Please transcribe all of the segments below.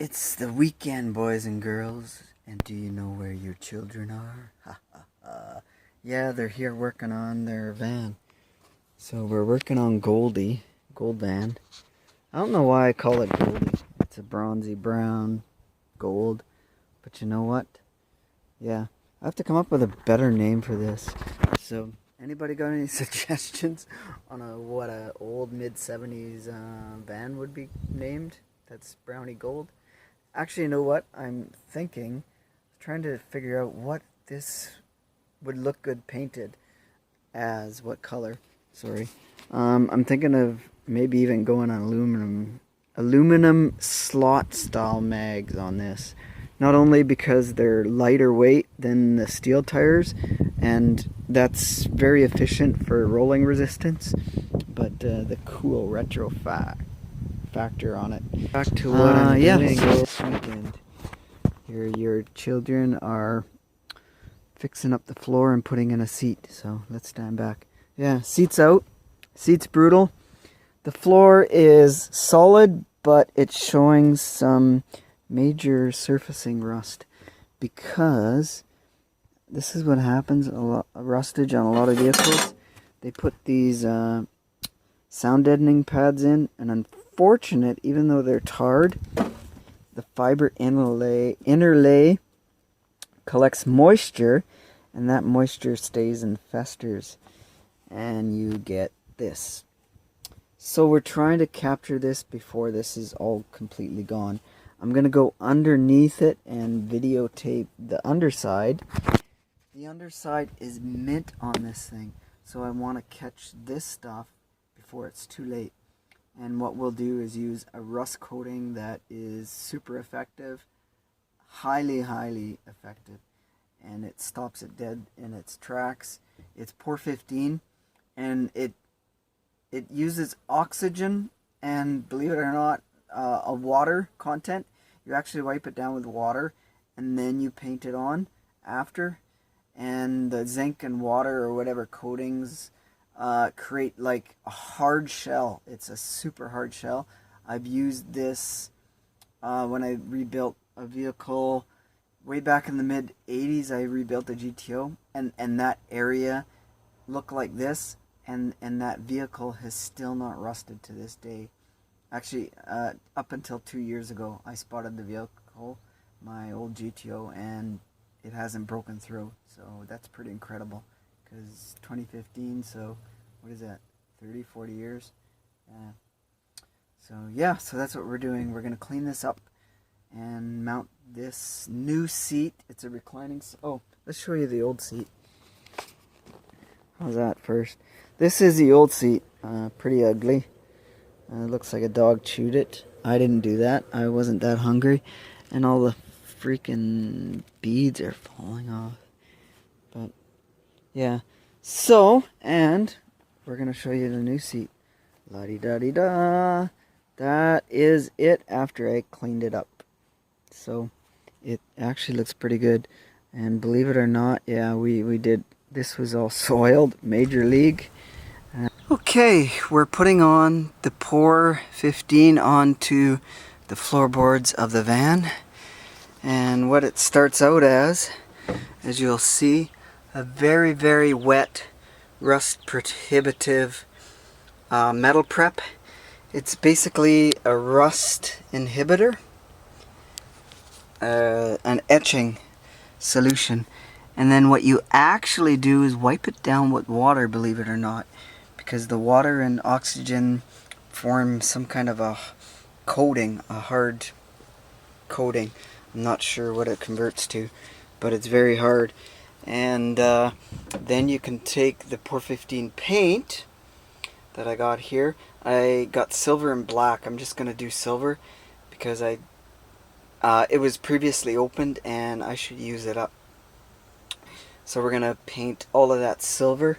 It's the weekend, boys and girls, and do you know where your children are? Ha ha ha. Yeah, they're here working on their van. So we're working on Gold van. I don't know why I call it Goldie. It's a bronzy brown gold. But you know what? Yeah, I have to come up with a better name for this. So, anybody got any suggestions on what a old mid-70s van would be named? That's brownie gold. Actually, you know what? I'm trying to figure out what this would look good painted as, what color. Sorry. I'm thinking of maybe even going on aluminum slot style mags on this. Not only because they're lighter weight than the steel tires, and that's very efficient for rolling resistance, but the cool retro factor on it. Back to what I'm doing this weekend. Your children are fixing up the floor and putting in a seat, so let's stand back. Yeah, seat's out. Seat's brutal. The floor is solid, but it's showing some major surfacing rust because this is what happens, a lot of rustage on a lot of vehicles. They put these sound deadening pads in, and unfortunate, even though they're tarred, the fiber inner collects moisture, and that moisture stays and festers, and you get this. So we're trying to capture this before this is all completely gone. I'm going to go underneath it and videotape the underside. The underside is mint on this thing, so I want to catch this stuff before it's too late. And what we'll do is use a rust coating that is super effective, highly effective, and it stops it dead in its tracks. It's Por 15, and it uses oxygen and, believe it or not, a water content. You actually wipe it down with water and then you paint it on after, and the zinc and water or whatever coatings create like a hard shell. It's a super hard shell. I've used this when I rebuilt a vehicle way back in the mid 80s. I rebuilt a GTO, and that area looked like this, and that vehicle has still not rusted to this day. Actually, up until 2 years ago, I spotted the vehicle, my old GTO, and it hasn't broken through. So that's pretty incredible, because 2015, so what is that, 30, 40 years? So yeah, so that's what we're doing. We're going to clean this up and mount this new seat. It's a reclining, oh, let's show you the old seat. How's that first? This is the old seat, pretty ugly. It looks like a dog chewed it. I didn't do that. I wasn't that hungry. And all the freaking beads are falling off. But, yeah. So, and we're going to show you the new seat. La-di-da-di-da. That is it after I cleaned it up. So, it actually looks pretty good. And believe it or not, yeah, we did. This was all soiled. Major league. Okay, we're putting on the Por 15 onto the floorboards of the van, and what it starts out as you'll see, a very wet, rust prohibitive metal prep. It's basically a rust inhibitor, an etching solution, and then what you actually do is wipe it down with water, believe it or not, because the water and oxygen form some kind of a coating, a hard coating. I'm not sure what it converts to, but it's very hard. And then you can take the Por 15 paint that I got here. I got silver and black. I'm just going to do silver because it was previously opened and I should use it up. So we're going to paint all of that silver,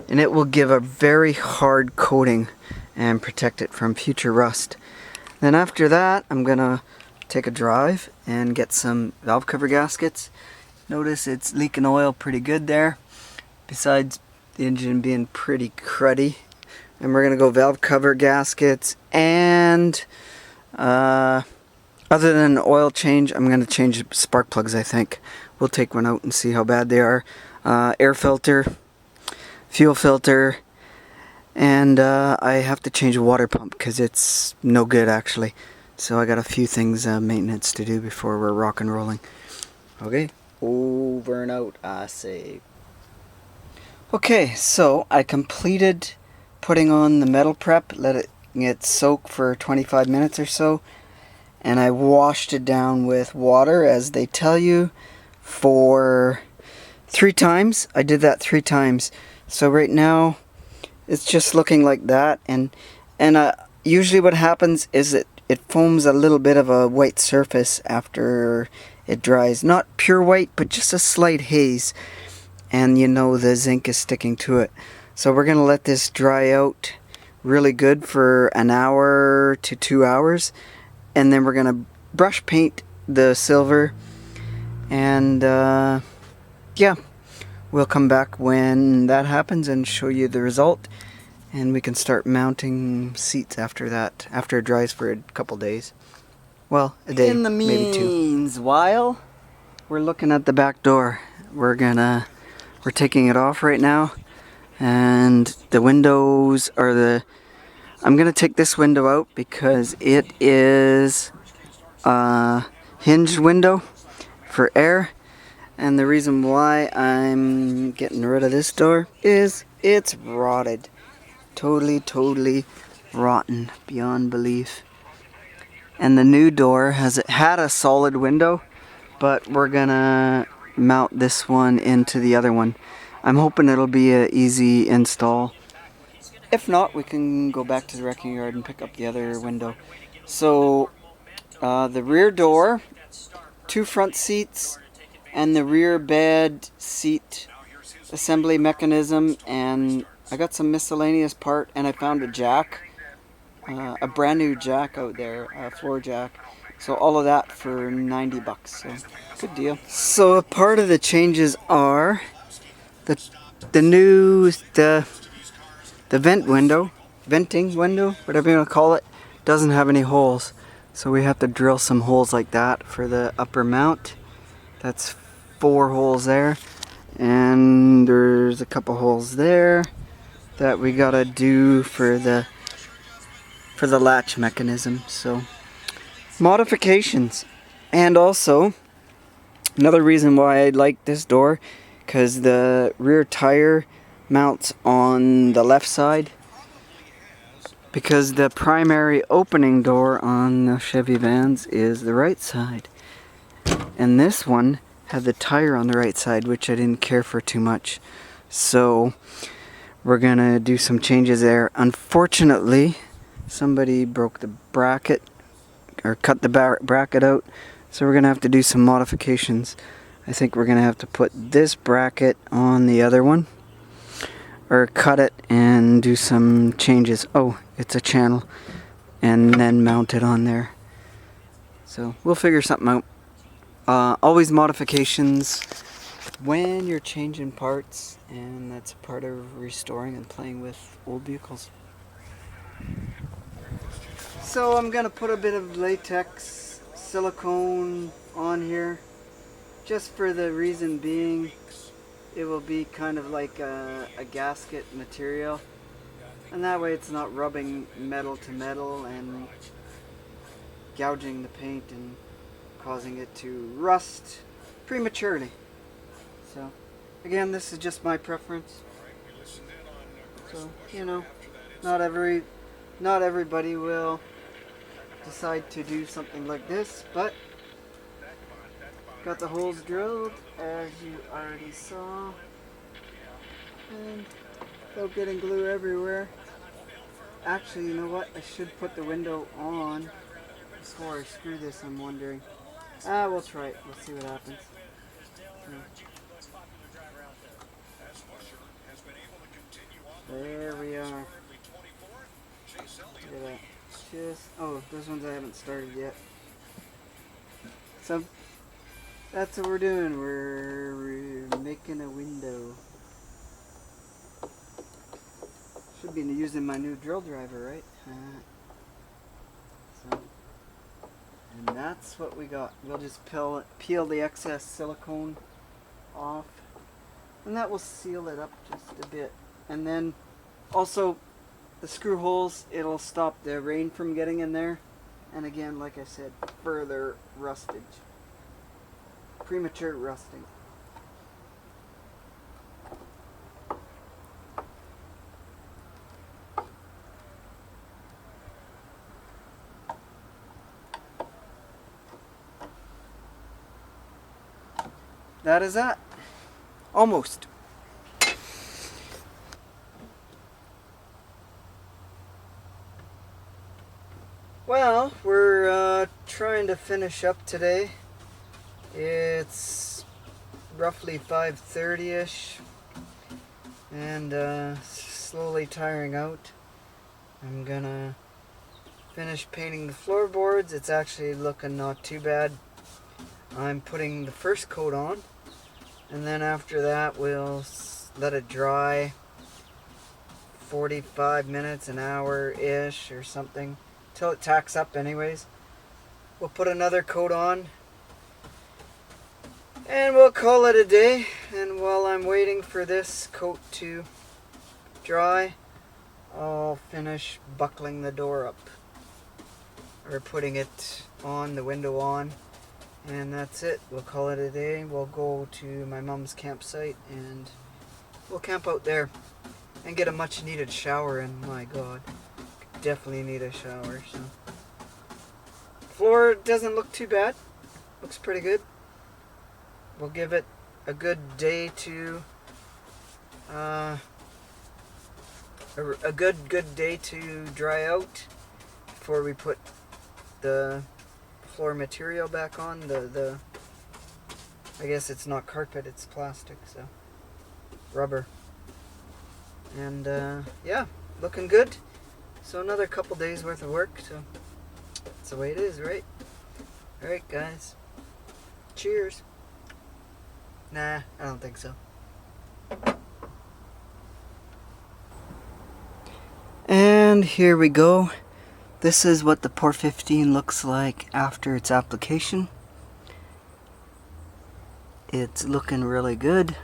and it will give a very hard coating and protect it from future rust. Then after that, I'm going to take a drive and get some valve cover gaskets. Notice it's leaking oil pretty good there, besides the engine being pretty cruddy. And we're going to go valve cover gaskets and Other than an oil change, I'm going to change spark plugs, I think. We'll take one out and see how bad they are. Air filter, fuel filter, and I have to change a water pump because it's no good actually. So I got a few things, maintenance to do before we're rock and rolling. Okay, over and out, I say. Okay, so I completed putting on the metal prep, let it get soaked for 25 minutes or so, and I washed it down with water, as they tell you, for 3 times. I did that 3 times. So right now, it's just looking like that, and usually what happens is it foams a little bit of a white surface after it dries. Not pure white, but just a slight haze. And you know the zinc is sticking to it. So we're going to let this dry out really good for an hour to 2 hours. And then we're going to brush paint the silver. And yeah, we'll come back when that happens and show you the result. And we can start mounting seats after that, after it dries for a couple days. Well, a day, In the maybe 2. meanwhile, We're looking at the back door. We're taking it off right now. And the windows are I'm gonna take this window out because it is a hinged window for air. And the reason why I'm getting rid of this door is it's rotted. Totally rotten beyond belief. And the new door had a solid window, but we're gonna mount this one into the other one. I'm hoping it'll be an easy install. If not, we can go back to the wrecking yard and pick up the other window. So the rear door, 2 front seats, and the rear bed seat assembly mechanism, and I got some miscellaneous part, and I found a jack, a brand new jack out there, a floor jack. So all of that for 90 bucks. So good deal. So a part of the changes are the venting window, whatever you want to call it, doesn't have any holes. So we have to drill some holes like that for the upper mount. That's 4 holes there. And there's a couple holes there that we gotta do for the latch mechanism. So modifications. And also another reason why I like this door, because the rear tire mounts on the left side, because the primary opening door on the Chevy vans is the right side. And this one had the tire on the right side, which I didn't care for too much. So we're gonna do some changes there. Unfortunately, somebody broke the bracket or cut the bracket out, so we're gonna have to do some modifications. I think we're gonna have to put this bracket on the other one, or cut it and do some changes. Oh, it's a channel, and then mount it on there. So we'll figure something out. Always modifications when you're changing parts, and that's part of restoring and playing with old vehicles. So I'm gonna put a bit of latex silicone on here, just for the reason being it will be kind of like a gasket material, and that way it's not rubbing metal to metal and gouging the paint and causing it to rust prematurely. So again, this is just my preference. So, you know, not everybody will decide to do something like this, but got the holes drilled, as you already saw, and without getting glue everywhere. Actually, you know what? I should put the window on before I screw this, I'm wondering. We'll try it. We'll see what happens. There we are. Look at that. Oh, those ones I haven't started yet. So that's what we're doing. We're making a window. Should be using my new drill driver, right? So, and that's that's what we got. We'll just peel the excess silicone off, and that will seal it up just a bit. And then also the screw holes, it'll stop the rain from getting in there. And again, like I said, further rustage. Premature rusting. That is that. Almost. Well, we're trying to finish up today. It's roughly 5:30ish, and slowly tiring out. I'm gonna finish painting the floorboards. It's actually looking not too bad. I'm putting the first coat on, and then after that we'll let it dry 45 minutes, an hour-ish or something, till it tacks up anyways. We'll put another coat on, and we'll call it a day. And while I'm waiting for this coat to dry, I'll finish buckling the door up, or putting it on, the window on. And that's it. We'll call it a day. We'll go to my mom's campsite and we'll camp out there and get a much needed shower. And my God, definitely need a shower. So floor doesn't look too bad. Looks pretty good. We'll give it a good day to a good day to dry out before we put the floor material back on. The I guess it's not carpet, it's plastic, so rubber. And yeah, looking good. So another couple days worth of work, so that's the way it is, right? Alright guys, cheers. Nah, I don't think so. And here we go. This is what the Por 15 looks like after its application. It's looking really good.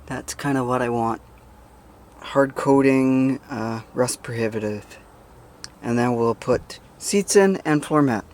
That's kind of what I want. Hard coating, rust prohibitive. And then we'll put seats in and floor mat.